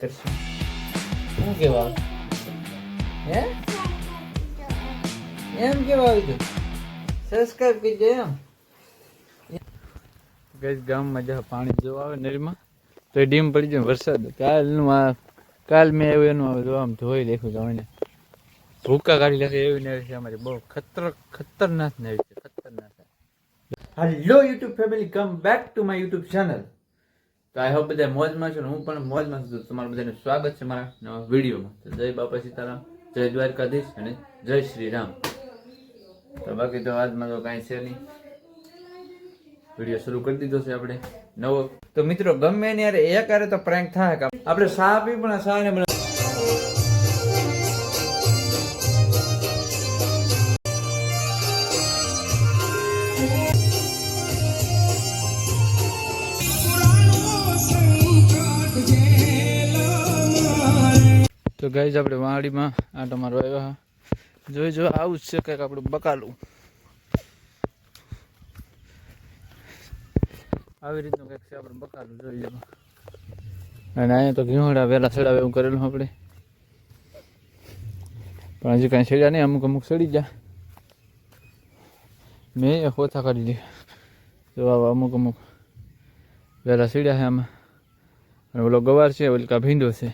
શું કેવા હે એમ કેવા આવી તું સબસ્ક્રાઇબ કરી દે એમ ગઈસ ગામમાં જા પાણી જોવા આવે નદીમાં તો એ ડીમ પડી જાય વરસાદ કાલ મેં આવ્યું એનું આવે જોવા આમ ધોઈ દેખું જવાને ભૂકા કાઢી નાખે એવી નદી છે અમારી બહુ ખતરનાક નદી છે ખતરનાક. Hello YouTube family come back to my YouTube channel. તો આઈ હોપ બધા મોજમાં છો ને હું પણ મોજમાં છું. તમારું બધાનું સ્વાગત છે મારા નવા વિડીયોમાં. તો જય બાપા સીતારામ, જય દ્વારકાધીશ અને જય શ્રી રામ. તો બાકી તો આજમાં તો કાંઈ છે નહીં, વિડીયો શરૂ કરી દીધો છે આપણે નવો. તો મિત્રો ગમે ને યાર એક હારે તો પ્રેન્ક થાય કે આપણે શા પી પણ શા ને તો ગાઈઝ આપણે વાડીમાં આટો મારવા આવ્યા. જોઈ જો આવું જ છે કંઈક આપણું બકાલું, આવી રીતનું કંઈક છે આપણે બકાલું જોઈ લો. અને અહીંયા તો ઘીહોડા વહેલા સડાવે એવું કરેલું આપણે, પણ હજી કાંઈ સડ્યા નહીં, અમુક અમુક સડી ગયા. મેં હોથા કાઢી લીધા તો આવા અમુક અમુક વહેલા સડ્યા છે આમાં. અને ઓલો ગવાર છે, ઓલકા ભીંડો છે,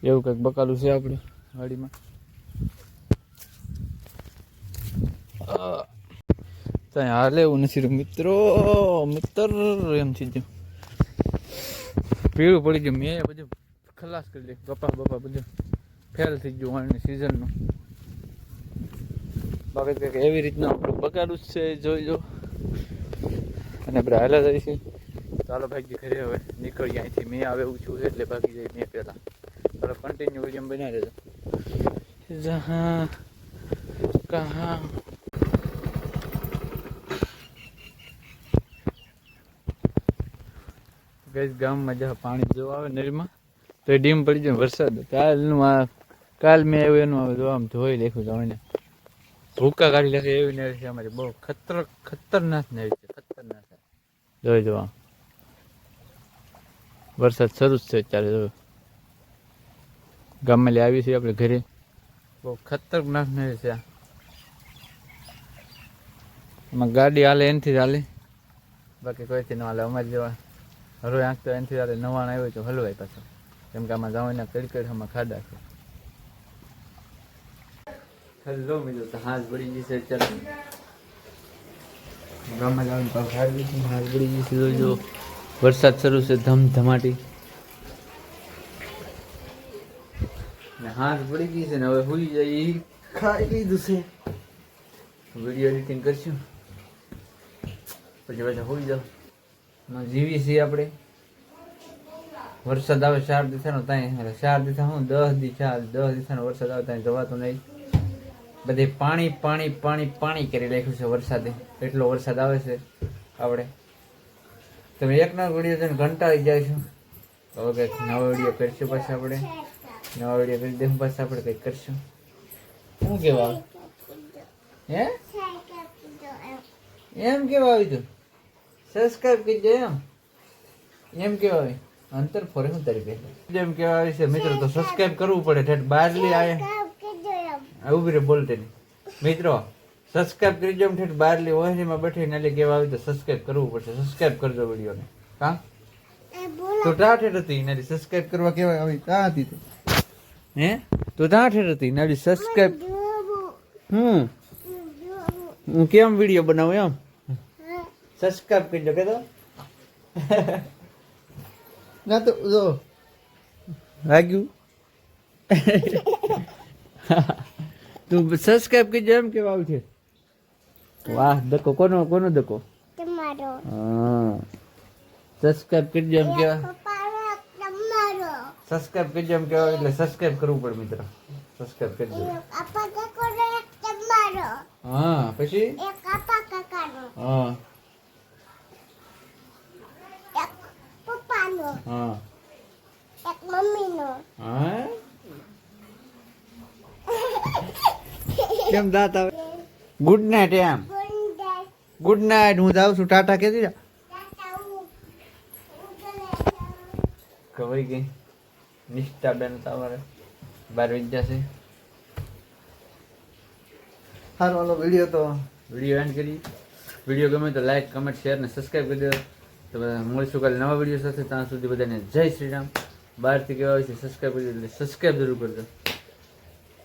એવું કંઈક બકાલું છે આપણે વાડીમાં. ત્યાં હાલે એવું નથી મિત્રો, એમ થઈ ગયું પીળું પડી ગયું. મેં બધું ખલાસ કરી દે, ગપા બપા બધું ફેલ થઈ ગયું વાળની સિઝનનું. બાકી કંઈક એવી રીતના આપણું બકાલું જ છે જોઈ જો. અને આપણે હાલા જાય છે. ચાલો ભાઈ ઘરે હવે નીકળીએ અહીંથી. મેં આવે એવું છું એટલે ભાગી જાય મેં પહેલાં. ચાલો કન્ટિન્યુ વિડીયો બનાવી દેજો. જહાં કહાં ગઈસ ગામમાં જા પાણી જોવા આવે નદીમાં તો એ ડીમ પડી જાય વરસાદ. કાલ મેં આવ્યું એનું આવે જોવા આમ ધોઈ દેખું જવાને ભૂકા કાઢી નાખે એવી નદી છે અમારી બહુ ખતરનાક નદી છે ખતરનાક. જોઈ જોવા વરસાદ શરૂ જ છે અત્યારે. જો ગામમાં લઈ આવી છીએ આપણે ઘરે, બહુ ખતરનાક નદી છે. એમાં ગાડી હાલે એનાથી જ હાલે, બાકી કોઈથી ન હાલે. અમારી જેવા હરોય આંખ તો એનાથી હાલે. નવાણ આવ્યો તો હલવાય પાછો, કેમ કે આમાં જવાના કડકડમાં ખાડા છે. હેલો મિત્રો, તો હાથ પડી ગઈ છે અત્યારે ગામમાં જવાનું પાછું હાથ પડી ગઈ છે. જો વરસાદ શરૂ છે ધમધમાટી ને હાથ પડી ગઈ છે ને હવે હુઈ જાય. ખાઈ લીધું છે, વિડીયો એડિટિંગ કરશું પછી પાછા હોઈ જાવ. જીવી છીએ આપણે. વરસાદ આવે 4 દિવસનો, ત્યાં 4 દિવસ હું 10 દિવસનો વરસાદ આવે ત્યાં જવાતું નહીં. બધે પાણી પાણી પાણી પાણી કરી રાખ્યું છે વરસાદે, એટલો વરસાદ આવે છે આપણે. તમે એકના વિડીયો જોઈને કંટાળી જાય છો. હવે કંઈક નવો વિડીયો કરીશું પાછા આપણે, નવા વિડીયો કરી દઉં પાછા આપણે કંઈક કરશું. શું કેવા હે એમ કેવા આવી તું સબસ્ક્રાઇબ કરી દે એમ કેવા આવી અંતર ફરે હું તારી પહેલા જેમ કેવા આવી છે મિત્રો. તો સબસ્ક્રાઇબ કરવું પડે. ઠેઠ બારલી આયા ઉભી રે બોલતે નહીં મિત્રો. સબસ્ક્રાઇબ કરી દો ઠેઠ બારલી ઓહરીમાં બેઠીને એટલે કેવા આવી તો સબસ્ક્રાઇબ કરવું પડશે. સબસ્ક્રાઇબ કરજો વિડીયોને. હા તો ટા ઠેઠ હતી નારી સબસ્ક્રાઇબ કરવા કેવા આવી તા હતી તો હે તો તા ઠેઠ હતી નારી સબસ્ક્રાઇબ. હું કેમ વિડીયો બનાવું એમ સબસ્ક્રાઇબ કરી દો કે તો ના તો જો વાગ્યું તું સબસ્ક્રાઇબ કરી દો એમ કેવા આવ્યું છે. વાહ દકો કોનો દકો તમારો. હા સબસ્ક્રાઇબ કરી દો એમ કેવા, સબસ્ક્રાઇબ કરી દો એમ કેવા એટલે સબસ્ક્રાઇબ કરવું પડે મિત્રો. સબસ્ક્રાઇબ કરી દો. હા પછી હા હા હા કેમ દાંત આવે. ગુડ નાઇટ એમ ગુડ નાઇટ. હું જાઉં છું. ટાટા કે કવાઈ ગઈ નિષ્ઠાબેન તમારે 12 વાગ્યા છે. સારું હાલો વિડીયો એન્ડ કરી. વિડીયો ગમે તો લાઈક કમેન્ટ શેર ને સબસ્ક્રાઈબ કરી દો. તો મળીશું કાલે નવા વિડીયો સાથે. ત્યાં સુધી બધાને જય શ્રી રામ. બહારથી કહેવા હોય છે સબસ્ક્રાઈબ કરી દો એટલે સબસ્ક્રાઈબ જરૂર કરજો.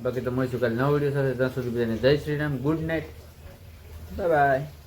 બાકી તો મળીશું કાલે નવા વિડીયો સાથે. ત્યાં સુધી બધાને જય Shri Ram. Good night. Bye bye.